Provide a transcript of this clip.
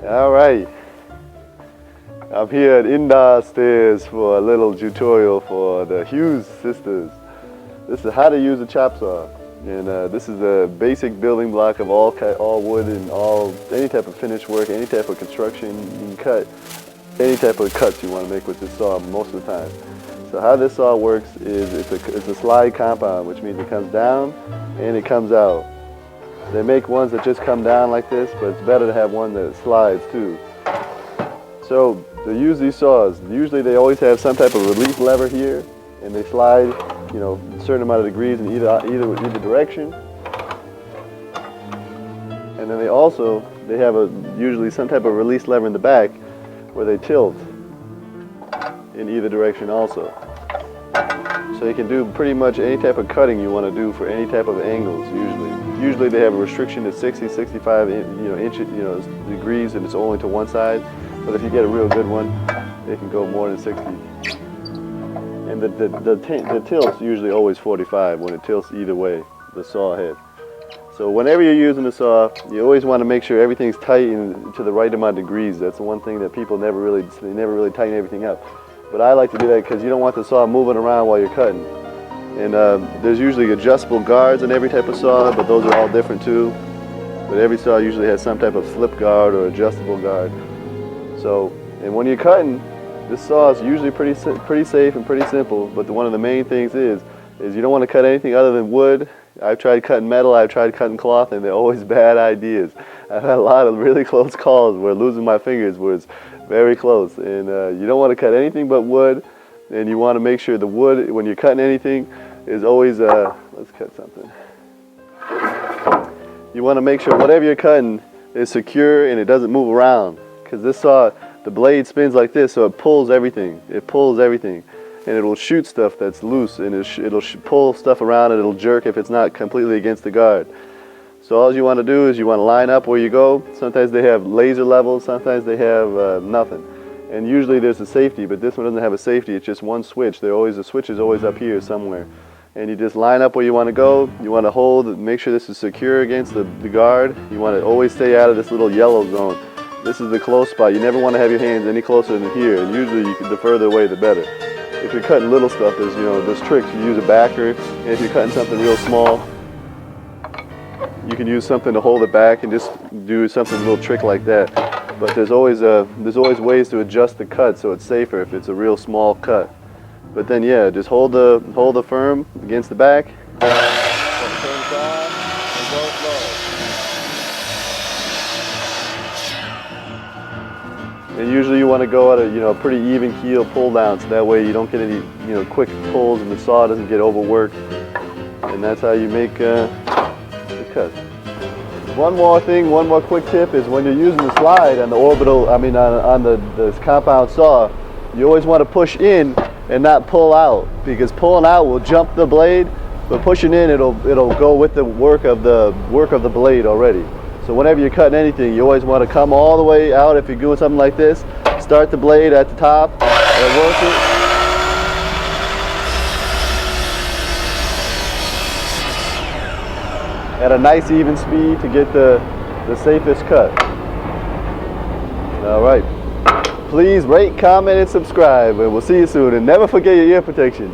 All right, I'm here at Inda Stairs for a little tutorial for the Hughes sisters. This is how to use a chop saw, and this is the basic building block of all wood and any type of finish work, any type of construction. You can cut any type of cuts you want to make with this saw most of the time. So how this saw works is it's a slide compound, which means it comes down and it comes out. They make ones that just come down like this, but it's better to have one that slides too. So to use these saws, usually they always have some type of release lever here, and they slide, you know, a certain amount of degrees in either direction. And then they have usually some type of release lever in the back where they tilt in either direction also. So you can do pretty much any type of cutting you want to do for any type of angles usually. Usually they have a restriction to 60, 65 degrees, and it's only to one side. But if you get a real good one, it can go more than 60. And the tilt's usually always 45 when it tilts either way, the saw head. So whenever you're using the saw, you always want to make sure everything's tight and to the right amount of degrees. That's the one thing that people never really tighten everything up. But I like to do that because you don't want the saw moving around while you're cutting. And there's usually adjustable guards in every type of saw, but those are all different too. But every saw usually has some type of slip guard or adjustable guard. So, and when you're cutting, this saw is usually pretty safe and pretty simple. But one of the main things is you don't want to cut anything other than wood. I've tried cutting metal, I've tried cutting cloth, and they're always bad ideas. I've had a lot of really close calls where losing my fingers was very close. And you don't want to cut anything but wood, and you want to make sure the wood, when you're cutting anything, is always, let's cut something. You want to make sure whatever you're cutting is secure and it doesn't move around. Because this saw, the blade spins like this, so it pulls everything. It pulls everything. And it will shoot stuff that's loose, and it'll pull stuff around, and it'll jerk if it's not completely against the guard. So all you want to do is you want to line up where you go. Sometimes they have laser levels, sometimes they have nothing. And usually there's a safety, but this one doesn't have a safety. It's just one switch. The switch is always up here somewhere. And you just line up where you want to go. You want to hold, make sure this is secure against the guard. You want to always stay out of this little yellow zone. This is the close spot. You never want to have your hands any closer than here. And usually the further away, the better. If you're cutting little stuff, there's tricks. You use a backer, and if you're cutting something real small, you can use something to hold it back and just do something, a little trick like that. But there's always ways to adjust the cut so it's safer if it's a real small cut. But then yeah, just hold the firm against the back. And usually you want to go at a pretty even keel pull down, so that way you don't get any quick pulls and the saw doesn't get overworked. And that's how you make the cut. One more quick tip is when you're using the slide on the on the compound saw, you always want to push in and not pull out, because pulling out will jump the blade, but pushing in it'll go with the work of the blade already. So whenever you're cutting anything, you always want to come all the way out. If you're doing something like this, start the blade at the top and work it. At a nice even speed to get the safest cut. All right. Please rate, comment, and subscribe, and we'll see you soon. And never forget your ear protection.